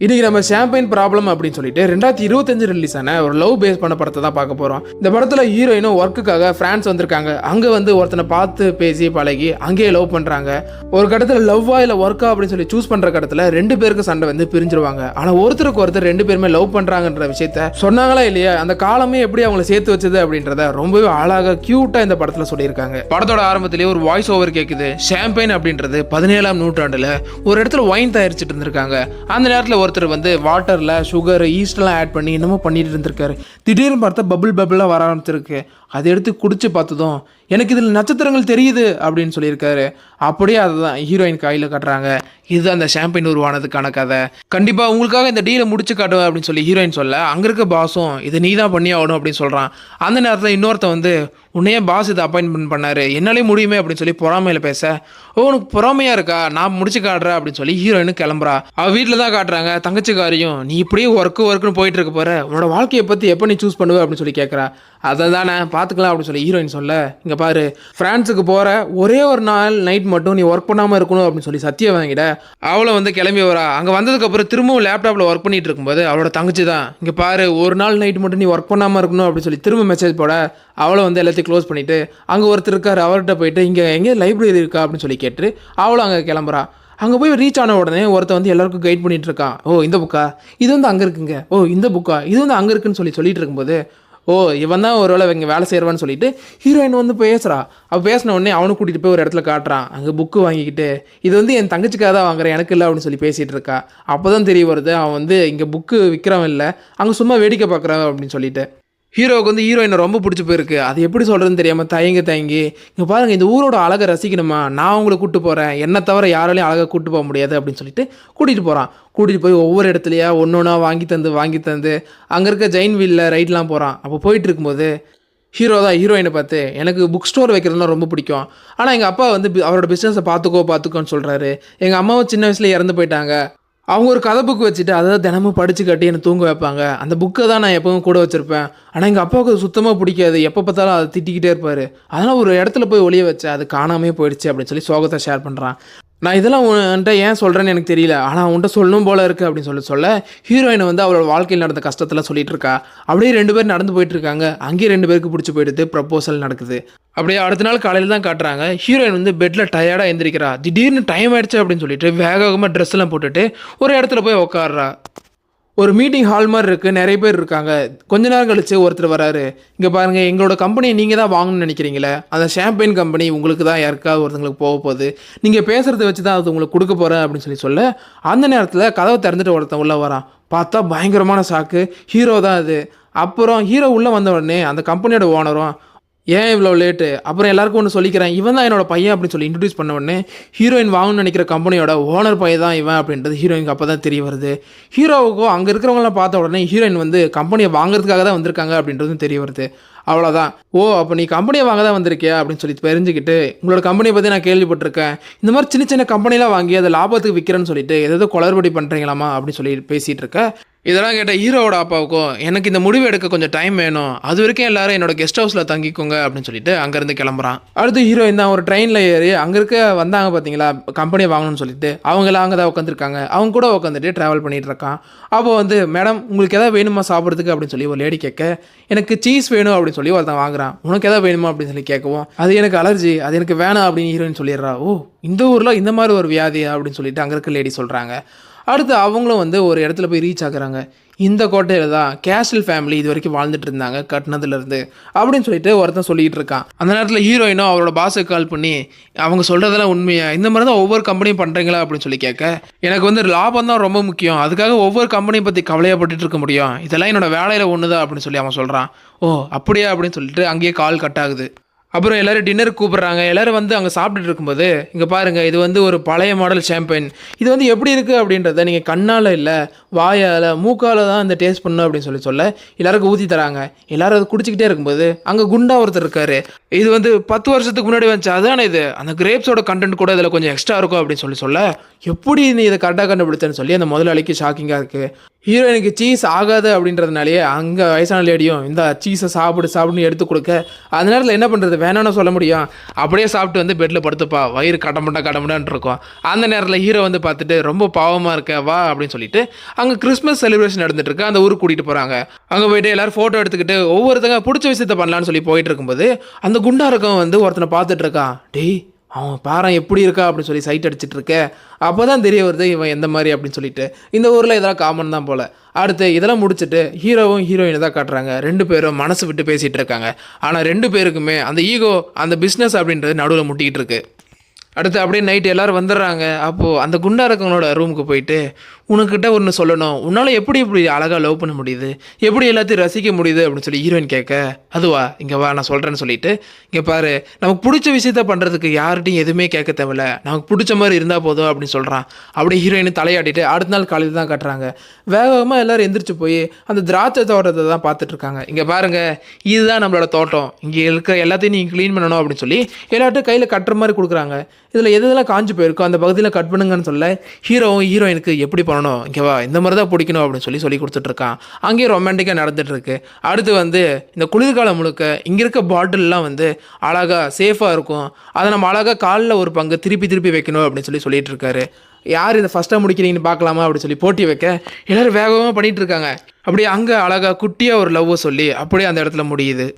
இன்னைக்கு நம்ம champagne problem அப்படின்னு சொல்லிட்டு 2025 ரிலீஸ் ஆன ஒரு லவ் பேஸ் பண்ண படத்தை தான் பார்க்க போறோம். இந்த படத்துல ஹீரோயினும் ஒர்க்குக்காக பிரான்ஸ் வந்திருக்காங்க. அங்க வந்து ஒருத்தனை பார்த்து பேசி பழகி அங்கேயே லவ் பண்றாங்க. ஒரு கட்டத்துல லவ்வா இல்ல ஒர்க்கா அப்படின்னு சொல்லி சூஸ் பண்ற கடத்துல ரெண்டு பேருக்கு சண்டை வந்து பிரிஞ்சிருவாங்க. ஆனா ஒருத்தருக்கு ஒருத்தர் ரெண்டு பேருமே லவ் பண்றாங்கன்ற விஷயத்த சொன்னாங்களா இல்லையா, அந்த காலமே எப்படி அவங்களை சேர்த்து வச்சது அப்படின்றத ரொம்பவே அழகா கியூட்டா இந்த படத்துல சொல்லியிருக்காங்க. படத்தோட ஆரம்பத்திலேயே ஒரு வாய்ஸ் ஓவர் கேக்குது. ஷாம்பைன் அப்படின்றது 17ஆம் நூற்றாண்டுல ஒரு இடத்துல ஒயின் தயாரிச்சுட்டு இருந்திருக்காங்க. அந்த நேரத்துல ஒருத்தர் வந்து வாட்டர்ல சுகர் ஈஸ்ட்லாம் ஆட் பண்ணி என்னமோ பண்ணிட்டு இருந்திருக்காரு. திடீர்னு பார்த்தா பபிளா வர ஆரம்பிச்சிருக்கு. அதை எடுத்து குடிச்சு பார்த்ததும் எனக்கு இதில் நட்சத்திரங்கள் தெரியுது அப்படின்னு சொல்லியிருக்காரு. அப்படியே அதுதான் ஹீரோயின் கையில் கட்டுறாங்க. இது அந்த ஷாம்பைன் உருவானதுக்கான கதை. கண்டிப்பாக உங்களுக்காக இந்த டீலை முடிச்சு காட்டுவேன் அப்படின்னு சொல்லி ஹீரோயின் சொல்ல, அங்கே இருக்க பாஸும் இதை நீ தான் பண்ணி ஆகணும் அப்படின்னு சொல்கிறான். அந்த நேரத்தில் இன்னொருத்த வந்து உன்னையே பாஸ் இதை அப்பாயின்மெண்ட் பண்ணாரு, என்னாலே முடியுமே அப்படின்னு சொல்லி பொறாமையில் பேச, ஓ உனக்கு பொறாமையாக இருக்கா, நான் முடிச்சு காட்டுறேன் அப்படின்னு சொல்லி ஹீரோயின் கிளம்புறா. அவள் வீட்டில் தான் காட்டுறாங்க. தங்கச்சிக்காரியும் நீ இப்படியே ஒர்க்குன்னு போயிட்டு இருக்க போற, உன்னோட வாழ்க்கையை பற்றி எப்போ நீ சூஸ் பண்ணுவ அப்படின்னு சொல்லி கேட்குறா. அதை தானே பார்த்துக்கலாம் அப்படின்னு சொல்லி ஹீரோயின் சொல்ல, இங்கே பாரு ஃப்ரான்ஸுக்கு போகிற ஒரே ஒரு நாள் நைட் மட்டும் நீ ஒர்க் பண்ணாமல் இருக்கணும் அப்படின்னு சொல்லி சத்தியம் வாங்கிட. அவளை வந்து கிளம்பி வரா. அங்கே வந்ததுக்கப்புறம் திரும்பவும் லேப்டாப்பில் ஒர்க் பண்ணிட்டு இருக்கும்போது அவளோட தங்கச்சி தான், இங்கே பாரு ஒரு நாள் நைட் மட்டும் நீ ஒர்க் பண்ணாமல் இருக்கணும் அப்படின்னு சொல்லி திரும்ப மெசேஜ் போட, அவளை வந்து எல்லாத்தையும் க்ளோஸ் பண்ணிவிட்டு அங்கே ஒருத்தர் இருக்கார், அவர்கிட்ட போயிட்டு இங்கே எங்கே லைப்ரரி இருக்கா அப்படின்னு சொல்லி கேட்டு அவளும் அங்கே கிளம்புறா. அங்கே போய் ரீச் ஆன உடனே ஒருத்தர் வந்து எல்லாருக்கும் கைட் பண்ணிட்டு இருக்கான். ஓ இந்த புக்கா, இது வந்து அங்கே இருக்குங்க, ஓ இந்த புக்கா, இது வந்து அங்கே இருக்குன்னு சொல்லிட்டு இருக்கும்போது, ஓ இவன் தான் ஒரு வேளை இங்கே வேலை செய்வான்னு சொல்லிட்டு ஹீரோயின் வந்து பேசுகிறா. அவள் பேசின உடனே அவனை கூட்டிகிட்டு போய் ஒரு இடத்துல காட்டுறான். அங்கே புக்கு வாங்கிக்கிட்டு இது வந்து என் தங்கச்சிக்காக தான் வாங்குறேன், எனக்கு இல்லை அப்படின்னு சொல்லி பேசிகிட்டு இருக்கா. அப்போ தான் தெரிய வருது அவன் வந்து இங்கே புக்கு விற்கிறவன் இல்லை, அங்கே சும்மா வேடிக்கை பார்க்குறவன் அப்படின்னு சொல்லிட்டு. ஹீரோவுக்கு வந்து ஹீரோயினை ரொம்ப பிடிச்சி போயிருக்கு. அது எப்படி சொல்கிறதுன்னு தெரியாமல் தயங்கி இங்கே பாருங்கள் இந்த ஊரோட அழகை ரசிக்கணுமா, நான் உங்களை கூப்பிட்டு போகிறேன், என்னை தவிர யாராலையும் அழகாக கூப்பிட்டு போக முடியாது அப்படின்னு சொல்லிட்டு கூட்டிகிட்டு போகிறான். கூட்டிகிட்டு போய் ஒவ்வொரு இடத்துலையா ஒன்றா வாங்கி தந்து அங்கே இருக்க ஜெயின் வீலில் ரைட்லாம் போகிறான். அப்போ போயிட்டு இருக்கும்போது ஹீரோ தான் ஹீரோயினை பார்த்து, எனக்கு புக் ஸ்டோர் வைக்கிறதுனா ரொம்ப பிடிக்கும், ஆனால் எங்கள் அப்பா வந்து அவரோட பிஸ்னஸை பார்த்துக்கோன்னு சொல்கிறாரு, எங்கள் அம்மாவும் சின்ன வயசுல இறந்து போயிட்டாங்க, அவங்க ஒரு கதை புக்கு வச்சுட்டு அதை தினமும் படித்து கட்டி என்னை தூங்க வைப்பாங்க, அந்த புக்கை தான் நான் எப்பவும் கூட வச்சுருப்பேன், ஆனால் எங்கள் அப்பாவுக்கு அது சுத்தமாக பிடிக்காது, எப்போ பார்த்தாலும் அதை திட்டிக்கிட்டே இருப்பார், அதனால் ஒரு இடத்துல போய் ஒளிய வச்சேன், அது காணாமே போயிடுச்சு அப்படின்னு சொல்லி சோகத்தை ஷேர் பண்ணுறான். நான் இதெல்லாம் உன்கிட்ட ஏன் சொல்கிறேன்னு எனக்கு தெரியல, ஆனால் உன்கிட்ட சொல்லணும் போல இருக்குது அப்படின்னு சொல்ல ஹீரோயினை வந்து அவளோட வாழ்க்கையில் நடந்த கஷ்டத்தில் சொல்லிட்டு இருக்கா. அப்படியே ரெண்டு பேர் நடந்து போயிட்டு இருக்காங்க. அங்கேயே ரெண்டு பேருக்கு பிடிச்சி போயிடுது. ப்ரப்போசல் நடக்குது. அப்படியே அடுத்த நாள் காலையில் தான் காட்டுறாங்க. ஹீரோயின் வந்து பெட்டில் டயர்டாக எழுந்திரிக்கிறா. திடீர்னு டைம் ஆயிடுச்சு அப்படின்னு சொல்லிட்டு வேகமாக ட்ரெஸ் எல்லாம் போட்டுட்டு ஒரு இடத்துல போய் உட்காடுறா. ஒரு மீட்டிங் ஹால் மாதிரி இருக்குது, நிறைய பேர் இருக்காங்க. கொஞ்ச நேரம் கழிச்சு ஒருத்தர் வராரு. இங்கே பாருங்கள் எங்களோட கம்பெனியை நீங்கள் தான் வாங்கணும்னு நினைக்கிறீங்களே, அந்த ஷாம்பைன் கம்பெனி உங்களுக்கு தான் யாருக்காவது ஒருத்தங்களுக்கு போக போகுது, நீங்கள் பேசுகிறத வச்சு தான் அது உங்களுக்கு கொடுக்க போகிறேன் அப்படின்னு சொல்ல, அந்த நேரத்தில் கதவை திறந்துட்டு ஒருத்தன் உள்ளே வரான். பார்த்தா பயங்கரமான சாக்கு, ஹீரோ தான் அது. அப்புறம் ஹீரோ உள்ளே வந்த உடனே அந்த கம்பெனியோட ஓனரும், ஏன் இவ்வளோ லேட்டு, அப்புறம் எல்லாருக்கும் ஒன்று சொல்லிக்கிறேன், இவன் தான் என்னோட பையன் அப்படின்னு சொல்லி இன்ட்ரடியூஸ் பண்ண உடனே ஹீரோயின் வாங்கணும்னு நினைக்கிற கம்பெனியோட ஓனர் பையன் தான் இவன் அப்படின்றது ஹீரோயினுக்கு அப்போ தான் தெரிய வருது. ஹீரோவுக்கும் அங்கே இருக்கிறவங்களாம் பார்த்த உடனே ஹீரோயின் வந்து கம்பெனியை வாங்குறதுக்காக தான் வந்திருக்காங்க அப்படின்றதும் தெரிய வருது. அவ்வளோதான். ஓ அப்போ நீ கம்பெனியை வாங்க தான் வந்திருக்கியா அப்படின்னு சொல்லி தெரிஞ்சுக்கிட்டு, உங்களோட கம்பெனியை பற்றி நான் கேள்விப்பட்டிருக்கேன், இந்த மாதிரி சின்ன கம்பெனிலாம் வாங்கி அதை லாபத்துக்கு விற்கிறேன்னு சொல்லிட்டு ஏதோ குளறுபடி பண்ணுறீங்களாமா அப்படின்னு சொல்லி பேசிகிட்டு இருக்க. இதெல்லாம் கேட்ட ஹீரோவோட அப்பாவுக்கும், எனக்கு இந்த முடிவு எடுக்க கொஞ்சம் டைம் வேணும், அது வரைக்கும் எல்லாரும் என்னோட கெஸ்ட் ஹவுஸில் தங்கிக்கோங்க அப்படின்னு சொல்லிட்டு அங்கேருந்து கிளம்புறான். அடுத்து ஹீரோயின் தான் ஒரு ட்ரெயினில் ஏறி அங்கே இருக்க வந்தாங்க பார்த்தீங்களா கம்பெனியை வாங்கணும்னு சொல்லிட்டு, அவங்களாம் அங்கே தான் உட்காந்துருக்காங்க. அவங்க கூட உட்காந்துட்டு ட்ராவல் பண்ணிகிட்டு இருக்கான். அப்போ வந்து மேடம் உங்களுக்கு எதாவது வேணுமா சாப்பிட்றதுக்கு அப்படின்னு சொல்லி ஒரு லேடி கேட்க, எனக்கு சீஸ் வேணும் அப்படின்னு சொல்லி ஒருத்தன் வாங்குறான். உனக்கு எதாவது வேணுமா அப்படின்னு சொல்லி கேட்கவும், அது எனக்கு அலர்ஜி, அது எனக்கு வேணாம் அப்படின்னு ஹீரோயின் சொல்லிடுறா. ஓ இந்த ஊரில் இந்த மாதிரி ஒரு வியாதியா அப்படின்னு சொல்லிட்டு அங்கே இருக்க லேடி சொல்கிறாங்க. அடுத்து அவங்களும் வந்து ஒரு இடத்துல போய் ரீச் ஆகுறாங்க. இந்த கோட்டையில் தான் கேஸ்டல் ஃபேமிலி இது வரைக்கும் வாழ்ந்துட்டு இருந்தாங்க கட்டினதுலேருந்து அப்படின்னு சொல்லிட்டு ஒருத்தன் சொல்லிகிட்டு இருக்கான். அந்த நேரத்தில் ஹீரோயினும் அவரோட பாஸுக்கு கால் பண்ணி, அவங்க சொல்கிறதெல்லாம் உண்மையா, இந்த மாதிரி தான் ஒவ்வொரு கம்பெனியும் பண்ணுறீங்களா அப்படின்னு சொல்லி கேட்க, எனக்கு வந்து லாபம் தான் ரொம்ப முக்கியம், அதுக்காக ஒவ்வொரு கம்பெனியை பற்றி கவலையப்பட்டுட்டு இருக்க முடியும், இதெல்லாம் என்னோட வேலையில் ஒன்று தான் அப்படின்னு சொல்லி அவன் சொல்கிறான். ஓ அப்படியா அப்படின்னு சொல்லிட்டு அங்கேயே கால் கட் ஆகுது. அப்புறம் எல்லோரும் டின்னருக்கு கூப்பிட்றாங்க. எல்லோரும் வந்து அங்கே சாப்பிட்டுட்டு இருக்கும்போது, இங்கே பாருங்கள் இது வந்து ஒரு பழைய மாடல் ஷாம்பைன், இது வந்து எப்படி இருக்குது அப்படின்றத நீங்கள் கண்ணால் இல்லை வாயால் மூக்கால் தான் இந்த டேஸ்ட் பண்ணணும் அப்படின்னு சொல்ல எல்லாருக்கும் ஊற்றி தராங்க. எல்லோரும் அதை குடிச்சிக்கிட்டே இருக்கும்போது அங்கே குண்டா ஒருத்தர் இருக்கார். இது வந்து 10 வருஷத்துக்கு முன்னாடி வந்துச்சு, அதானே இது, அந்த கிரேப்ஸோட கண்டென்ட் கூட இதில் கொஞ்சம் எக்ஸ்ட்ரா இருக்கும் அப்படின்னு சொல்ல எப்படி நீ இதை கரெக்டாக கண்டுபிடிச்சேன்னு சொல்லி அந்த முதலாளிக்கு ஷாக்கிங்காக இருக்குது. ஹீரோயினுக்கு சீஸ் ஆகாது அப்படின்றதுனாலேயே அங்கே வயசான லேடியும் இந்த சீஸை சாப்பிடுன்னு எடுத்து கொடுக்க அந்த நேரத்தில் என்ன பண்ணுறது, வேணான்னு சொல்ல முடியும். அப்படியே சாப்பிட்டு வந்து பெட்டில் படுத்துப்பா, வயிறு கடமுடான்னு இருக்கும். அந்த நேரத்தில் ஹீரோ வந்து பார்த்துட்டு ரொம்ப பாவமாக இருக்க வா அப்படின்னு சொல்லிட்டு அங்கே கிறிஸ்மஸ் செலிப்ரேஷன் நடந்துட்டு இருக்கு. அந்த ஊருக்கு கூட்டிகிட்டு போகிறாங்க. அங்கே போயிட்டு எல்லாரும் ஃபோட்டோ எடுத்துக்கிட்டு ஒவ்வொருத்தங்க பிடிச்ச விஷயத்த பண்ணலான்னு சொல்லி போயிட்டு இருக்கும்போது அந்த குண்டா இருக்கவன் வந்து ஒருத்தனை பார்த்துட்டு இருக்கான். டேய் அவன் பாரன் எப்படி இருக்கா அப்படின்னு சொல்லி சைட் அடிச்சிட்டு இருக்க. அப்போ தான் தெரிய வருது இவன் எந்த மாதிரி அப்படின்னு சொல்லிட்டு. இந்த ஊரில் இதெல்லாம் காமன் தான் போல். அடுத்து இதெல்லாம் முடிச்சுட்டு ஹீரோவும் ஹீரோயினை தான் காட்டுறாங்க. 2 பேரும் மனசு விட்டு பேசிகிட்டு இருக்காங்க. ஆனால் 2 பேருக்குமே அந்த ஈகோ அந்த பிஸ்னஸ் அப்படின்றது நடுவில் முட்டிக்கிட்டு இருக்கு. அடுத்து அப்படியே நைட்டு எல்லோரும் வந்துடுறாங்க. அப்போது அந்த குண்டா இருக்கவங்களோட ரூமுக்கு போயிட்டு உனக்கிட்ட ஒன்று சொல்லணும், உன்னால் எப்படி இப்படி அழகாக லவ் பண்ண முடியுது, எப்படி எல்லாத்தையும் ரசிக்க முடியுது அப்படின்னு சொல்லி ஹீரோயின் கேட்க, அதுவா இங்கே வா நான் சொல்கிறேன்னு சொல்லிட்டு, இங்கே பாரு நமக்கு பிடிச்ச விஷயத்த பண்ணுறதுக்கு யார்கிட்டையும் எதுவுமே கேட்க தேவையில்ல, நமக்கு பிடிச்ச மாதிரி இருந்தால் போதும் அப்படின்னு சொல்கிறான். அப்படியே ஹீரோயின் தலையாட்டிட்டு அடுத்த நாள் காலையில் தான் கட்டுறாங்க. வேகமாக எல்லோரும் எந்திரிச்சு போய் அந்த திராட்சை தோட்டத்தை தான் பார்த்துட்ருக்காங்க. இங்கே பாருங்கள் இதுதான் நம்மளோட தோட்டம், இங்கே இருக்கிற எல்லாத்தையும் நீங்கள் க்ளீன் பண்ணணும் அப்படின்னு சொல்லி எல்லார்ட்டும் கையில் கட்டுற மாதிரி கொடுக்குறாங்க. இதில் எதெல்லாம் காஞ்சு போயிருக்கோ அந்த பகுதியில் கட் பண்ணுங்கன்னு சொல்ல ஹீரோவும் ஹீரோயினுக்கு எப்படி பண்ணணும், இங்கேவா இந்த மாதிரி தான் பிடிக்கணும் அப்படின்னு சொல்லி கொடுத்துட்ருக்கான். அங்கேயே ரொமான்டிக்காக நடந்துகிட்ருக்கு. அடுத்து வந்து இந்த குளிர்காலம் முழுக்க இங்கே இருக்க பாட்டில்லாம் வந்து அழகாக சேஃபாக இருக்கும், அதை நம்ம அழகாக காலில் ஒரு பங்கு திருப்பி வைக்கணும் அப்படின்னு சொல்லிட்டு இருக்காரு. யார் இதை ஃபஸ்ட்டாக முடிக்கிறீங்கன்னு பார்க்கலாமா அப்படின்னு சொல்லி போட்டி வைக்க எல்லோரும் வேகமாக பண்ணிகிட்டு இருக்காங்க. அப்படியே அங்கே அழகாக குட்டியாக ஒரு லவ்வை சொல்லி அப்படியே அந்த இடத்துல முடியுது.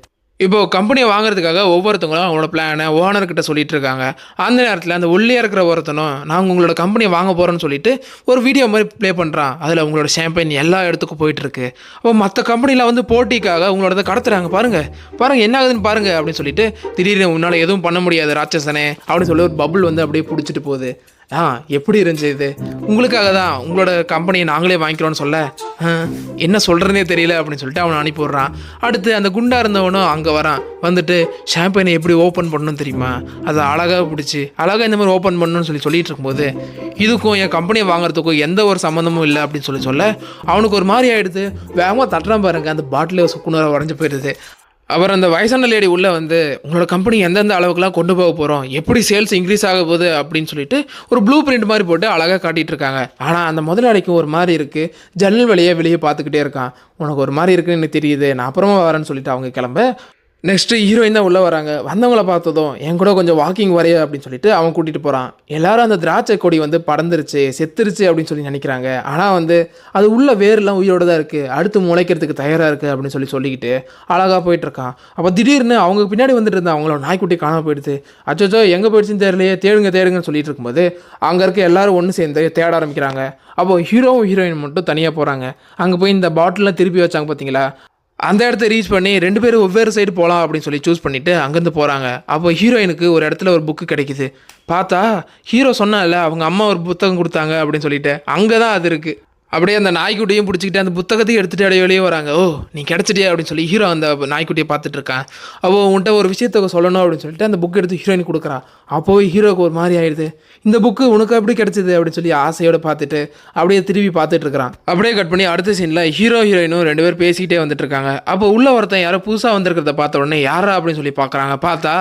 இப்போது கம்பெனியை வாங்குறதுக்காக ஒவ்வொருத்தவங்களும் அவங்களோட பிளானை ஓனர்கிட்ட சொல்லிட்டு இருக்காங்க. அந்த நேரத்தில் அந்த உள்ளே இருக்கிற ஒருத்தனும் நாங்கள் உங்களோட கம்பெனியை வாங்க போகிறோன்னு சொல்லிட்டு ஒரு வீடியோ மாதிரி ப்ளே பண்ணுறான். அதில் உங்களோட ஷாம்பைன் எல்லா இடத்துக்கும் போயிட்டுருக்கு. அப்போ மற்ற கம்பெனியில் வந்து போட்டிக்காக உங்களோட கடத்துறாங்க, பாருங்கள் என்ன ஆகுதுன்னு பாருங்கள் அப்படின்னு சொல்லிட்டு திடீர்னு உன்னால் எதுவும் பண்ண முடியாது ராட்சசனே அப்படின்னு சொல்லி ஒரு பபுள் வந்து அப்படியே பிடிச்சிட்டு போகுது. எப்படி இருந்துச்சு இது, உங்களுக்காக தான் உங்களோட கம்பெனியை நாங்களே வாங்கிக்கிறோன்னு சொல்ல என்ன சொல்கிறதே தெரியல அப்படின்னு சொல்லிட்டு அவனை அனுப்பி விட்றான். அடுத்து அந்த குண்டா இருந்தவனும் அங்கே வரான். வந்துட்டு ஷாம்பைனை எப்படி ஓப்பன் பண்ணணும்னு தெரியுமா, அதை அழகாக பிடிச்சி அழகாக இந்த மாதிரி ஓப்பன் பண்ணணும்னு சொல்லிட்டு இருக்கும்போது இதுக்கும் என் கம்பெனியை வாங்குறதுக்கும் எந்த ஒரு சம்மந்தமும் இல்லை அப்படின்னு சொல்ல அவனுக்கு ஒரு மாதிரி ஆகிடுது. வேகமாக தட்டுறான் பாருங்க, அந்த பாட்டிலே சுக்குநூறாக உடஞ்சி போயிடுது. அவர் அந்த வயசான லேடி உள்ளே வந்து உங்களோட கம்பெனி எந்தெந்த அளவுக்குலாம் கொண்டு போக போகிறோம், எப்படி சேல்ஸ் இன்க்ரீஸ் ஆக போகுது அப்படின்னு சொல்லிட்டு ஒரு ப்ளூ பிரிண்ட் மாதிரி போட்டு அழகாக காட்டிகிட்டு இருக்காங்க. ஆனால் அந்த முதலாளிக்கு ஒரு மாதிரி இருக்குது. ஜன்னல் வெளியே பார்த்துக்கிட்டே இருக்கான். உனக்கு ஒரு மாதிரி இருக்குன்னு எனக்கு தெரியுது, நான் அப்புறமா வரேன்னு சொல்லிட்டு அவங்க கிளம்ப நெக்ஸ்ட்டு ஹீரோயின் தான் உள்ளே வராங்க. வந்தவங்கள பார்த்ததும் என் கூட கொஞ்சம் வாக்கிங் வரைய அப்படின்னு சொல்லிட்டு அவன் கூட்டிகிட்டு போகிறான். எல்லாரும் அந்த திராட்சை கொடி வந்து பறந்துருச்சு செத்துருச்சு அப்படின்னு சொல்லி நினைக்கிறாங்க. ஆனால் வந்து அது உள்ள வேர்லாம் உயிரோடு தான் இருக்குது, அடுத்து முளைக்கிறதுக்கு தயாராக இருக்குது அப்படின்னு சொல்லிக்கிட்டு அழகாக போயிட்டுருக்கான். அப்போ திடீர்னு அவங்க பின்னாடி வந்துட்டு இருந்தா அவங்களோட நாய்க்குட்டி காணாமல் போயிடுது. அச்சோ எங்கே போயிடுச்சுன்னு தெரியலையே, தேடுங்கன்னு சொல்லிட்டு இருக்கும்போது அங்கே இருக்க எல்லாரும் ஒன்று சேர்ந்து தேட ஆரம்பிக்கிறாங்க. அப்போது ஹீரோவும் ஹீரோயின் மட்டும் தனியாக போகிறாங்க. அங்கே போய் இந்த பாட்டிலாம் திருப்பி வச்சாங்க பார்த்தீங்களா, அந்த இடத்த ரீச் பண்ணி 2 பேரும் ஒவ்வொரு சைடு போகலாம் அப்படின்னு சொல்லி சூஸ் பண்ணிவிட்டு அங்கேருந்து போகிறாங்க. அப்போ ஹீரோயினுக்கு ஒரு இடத்துல ஒரு புக்கு கிடைக்குது. பார்த்தா ஹீரோ சொன்னால அவங்க அம்மா ஒரு புத்தகம் கொடுத்தாங்க அப்படின்னு சொல்லிட்டு அங்கே தான் அது இருக்குது. அப்படியே அந்த நாய்க்குட்டியும் பிடிச்சிக்கிட்டு அந்த புத்தகத்தையும் எடுத்துகிட்டு அப்படியே வெளியே வராங்க. நீ கிடச்சிட்டியா அப்படின்னு சொல்லி ஹீரோ அந்த நாய்க்குட்டியை பார்த்துட்டு இருக்கான். உன்கிட்ட ஒரு விஷயத்த சொல்லணும் அப்படின்னு சொல்லிட்டு அந்த புக் எடுத்து ஹீரோயின் கொடுக்குறான். அப்போவே ஹீரோக்கு ஒரு மாதிரி ஆயிடுது. இந்த புக்கு உனக்கு எப்படி கிடச்சிது அப்படின்னு சொல்லி ஆசையோடு பார்த்துட்டு அப்படியே திரும்பி பார்த்துட்டு இருக்கிறான். அப்படியே கட் பண்ணி அடுத்த சீனில் ஹீரோயினும் 2 பேர் பேசிக்கிட்டே வந்துட்டு இருக்காங்க. அப்போ உள்ள ஒருத்தன் யாரோ புதுசாக வந்திருக்கிறத பார்த்த உடனே யாரா அப்படின்னு சொல்லி பார்க்குறாங்க. பார்த்தா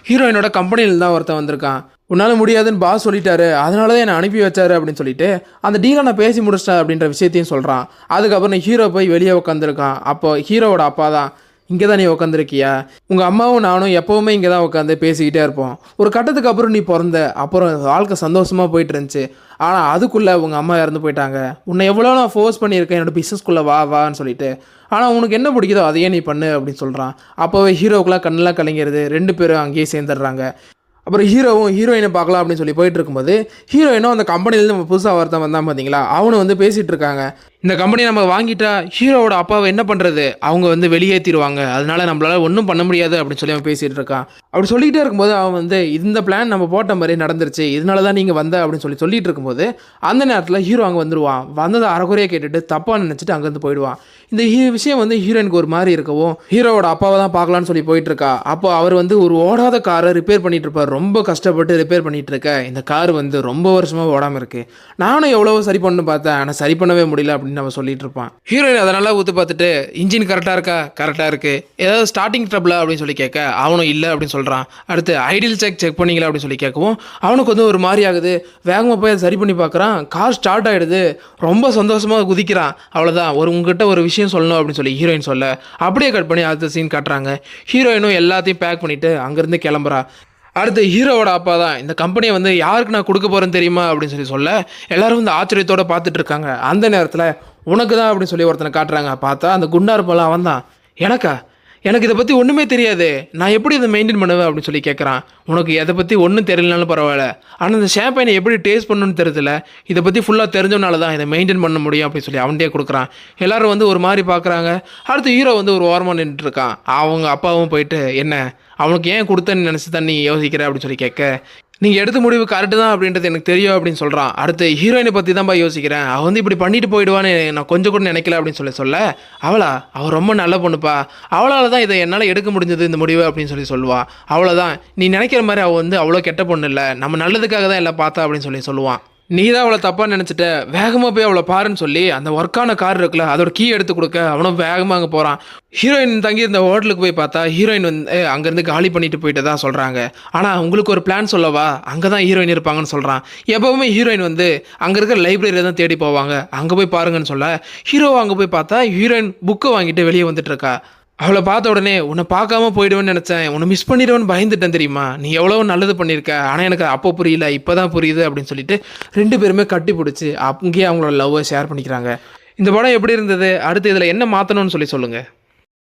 ஹீரோயினோட கம்பெனியில் தான் ஒருத்தன் வந்திருக்கான். உன்னால் முடியாதுன்னு பாஸ் சொல்லிட்டாரு, அதனால தான் என்னை அனுப்பி வச்சாரு அப்படின்னு சொல்லிட்டு அந்த டீலை நான் பேசி முடிச்சிட்டேன் அப்படின்ற விஷயத்தையும் சொல்கிறான். அதுக்கப்புறம் ஹீரோ போய் வெளியே உட்காந்துருக்கான். அப்போ ஹீரோவோட அப்பா தான், இங்கே தான் நீ உட்காந்துருக்கியா, உங்கள் அம்மாவும் நானும் எப்போவுமே இங்கே தான் உட்காந்து பேசிக்கிட்டே இருப்போம். ஒரு கட்டத்துக்கு அப்புறம் நீ பிறந்த அப்புறம் வாழ்க்கை சந்தோஷமாக போயிட்டு இருந்துச்சு. ஆனால் அதுக்குள்ளே உங்கள் அம்மா இறந்து போயிட்டாங்க. உன்னை எவ்வளோ நான் ஃபோர்ஸ் பண்ணியிருக்கேன் என்னோடய பிஸ்னஸ்குள்ளே வான்னு சொல்லிட்டு, ஆனால் உனக்கு என்ன பிடிக்குதோ அதையே நீ பண்ணு அப்படின்னு சொல்கிறான். அப்போவே ஹீரோவுக்குலாம் கண்ணெல்லாம் கலங்கிறது. 2 பேரும் அங்கேயே சேர்ந்துடுறாங்க. அப்புறம் ஹீரோவும் ஹீரோயினை பார்க்கலாம் அப்படின்னு சொல்லி போயிட்டு இருக்கும்போது ஹீரோயினும் அந்த கம்பெனிலேருந்து நம்ம புதுசாக ஒருத்தன் வந்தான் பார்த்தீங்களா, அவனு வந்து பேசிகிட்டு இருக்காங்க. இந்த கம்பெனி நம்ம வாங்கிட்டா ஹீரோவோட அப்பாவை என்ன பண்ணுறது, அவங்க வந்து வெளியேற்றிடுவாங்க, அதனால நம்மளால் ஒன்றும் பண்ண முடியாது அப்படின்னு சொல்லி அவன் பேசிகிட்டு இருக்கான். அப்படி சொல்லிகிட்டே இருக்கும்போது அவன் வந்து இந்த பிளான் நம்ம போட்ட மாதிரி நடந்துருச்சு, இதனால தான் நீங்கள் வந்த அப்படின்னு சொல்லிட்டு இருக்கும்போது அந்த நேரத்தில் ஹீரோ அங்கே வந்துடுவான். வந்ததை அரைக்குறையாக கேட்டுட்டு தப்பாக நினச்சிட்டு அங்கேருந்து போயிடுவான். இந்த விஷயம் வந்து ஹீரோயினுக்கு ஒரு மாதிரி இருக்கவும் ஹீரோவோட அப்பாவை தான் பார்க்கலான்னு சொல்லி போயிட்டு இருக்கா. அப்போ அவர் வந்து ஒரு ஓடாத காரை ரிப்பேர் பண்ணிட்டு இருப்பார். ரொம்ப கஷ்டப்பட்டு ரிப்பேர் பண்ணிட்டு இருக்க இந்த கார் வந்து ரொம்ப வருஷமாக ஓடாமல் இருக்குது, நானும் எவ்வளவோ சரி பண்ணு பார்த்தேன் ஆனால் சரி பண்ணவே முடியல அப்படின்னு அப்படின்னு நம்ம சொல்லிட்டு இருப்பான். ஹீரோயின் அதனால ஊத்து பார்த்துட்டு இன்ஜின் கரெக்டாக இருக்கா, கரெக்டாக இருக்கு, ஏதாவது ஸ்டார்டிங் ட்ரபிளா அப்படின்னு சொல்லி கேட்க அவனும் இல்லை அப்படின்னு சொல்கிறான். அடுத்து ஐடியல் செக் பண்ணீங்களா அப்படின்னு சொல்லி கேட்கவும் அவனுக்கு வந்து ஒரு மாதிரி ஆகுது. வேகமாக போய் அதை சரி பண்ணி பார்க்குறான். கார் ஸ்டார்ட் ஆகிடுது. ரொம்ப சந்தோஷமாக குதிக்கிறான். அவ்வளோதான், உங்ககிட்ட ஒரு விஷயம் சொல்லணும் அப்படின்னு சொல்லி ஹீரோயின் சொல்ல அப்படியே கட் பண்ணி அடுத்த சீன் காட்டுறாங்க. ஹீரோயினும் எல்லாத்தையும் பேக் பண்ணிவிட்டு அங்கேருந்து கிளம்புறா. அடுத்து ஹீரோவோட அப்பா தான் இந்த கம்பெனியை வந்து யாருக்கு நான் கொடுக்க போகிறேன்னு தெரியுமா அப்படின்னு சொல்ல எல்லாரும் வந்து ஆச்சரியத்தோடு பார்த்துட்டு இருக்காங்க. அந்த நேரத்தில் உனக்கு தான் அப்படின்னு சொல்லி ஒருத்தனை காட்டுறாங்க. பார்த்தா அந்த குண்டார் போல அவன் தான். எனக்கு இதை பற்றி ஒன்றுமே தெரியாது, நான் எப்படி இதை மெயின்டைன் பண்ணுவேன் அப்படின்னு சொல்லி கேட்குறான். உனக்கு எதை பற்றி ஒன்றும் தெரியலனாலும் பரவாயில்ல, ஆனால் இந்த ஷாம்பைனை எப்படி டேஸ்ட் பண்ணணும்னு தெரியல, இதை பற்றி ஃபுல்லாக தெரிஞ்சனால தான் இதை மெயின்டைன் பண்ண முடியும் அப்படின்னு சொல்லி அவன்கிட்டே கொடுக்குறான். எல்லோரும் வந்து ஒரு மாதிரி பார்க்குறாங்க. அடுத்து ஹீரோ வந்து ஒரு ஓரமாக நின்றுட்டுருக்கான். அவங்க அப்பாவும் போயிட்டு என்ன அவனுக்கு ஏன் கொடுத்தேன்னு நினச்சி தான் நீ யோசிக்கிற அப்படின்னு சொல்லி கேட்க, நீங்கள் எடுத்த முடிவு கரெக்டு தான் அப்படின்றது எனக்கு தெரியும் அப்படின்னு சொல்கிறான். அடுத்து ஹீரோயினை பற்றி தான்ப்பா யோசிக்கிறேன், அவள் வந்து இப்படி பண்ணிட்டு போயிடுவான்னு நான் கொஞ்சம் கூட நினைக்கல அப்படின்னு சொல்ல அவள் ரொம்ப நல்ல பொண்ணுப்பா, அவளால் தான் இதை என்னால் எடுக்க முடிஞ்சது இந்த முடிவு அப்படின்னு சொல்லுவாள். அவ்வளோதான், நீ நினைக்கிற மாதிரி அவள் வந்து அவ்வளோ கெட்ட பொண்ணு இல்லை, நம்ம நல்லதுக்காக தான் எல்லாம் பார்த்தா அப்படின்னு சொல்லுவான். நீ தான் அவளை தப்பாக நினச்சிட்ட, வேகமாக போய் அவளை பாருன்னு சொல்லி அந்த ஒர்க்கான கார் இருக்குல்ல அதோட கீ எடுத்து கொடுக்க அவனும் வேகமாக அங்கே போகிறான். ஹீரோயின் தங்கி இந்த ஹோட்டலுக்கு போய் பார்த்தா ஹீரோயின் வந்து அங்கேருந்து காலி பண்ணிட்டு போயிட்டு தான் சொல்கிறாங்க. ஆனால் உங்களுக்கு ஒரு பிளான் சொல்லவா, அங்கே தான் ஹீரோயின் இருப்பாங்கன்னு சொல்கிறான். எப்போவுமே ஹீரோயின் வந்து அங்கே இருக்கிற லைப்ரரியை தான் தேடி போவாங்க, அங்கே போய் பாருங்கன்னு சொல்ல ஹீரோ அங்கே போய் பார்த்தா ஹீரோயின் புக்கை வாங்கிட்டு வெளியே வந்துட்டு இருக்கா. அவளை பார்த்த உடனே உன்னை பார்க்காம போயிடுவேன்னு நினச்சேன், உன்னை மிஸ் பண்ணிடுவேன்னு பயந்துட்டேன் தெரியுமா, நீ எவ்வளோ நல்லது பண்ணியிருக்க, ஆனால் எனக்கு அப்போ புரியல இப்போ தான் புரியுது அப்படின்னு சொல்லிட்டு 2 பேருமே கட்டி பிடிச்சி அங்கேயே அவங்களோட லவ்வை ஷேர் பண்ணிக்கிறாங்க. இந்த படம் எப்படி இருந்தது, அடுத்து இதில் என்ன மாற்றணும்னு சொல்லுங்கள்.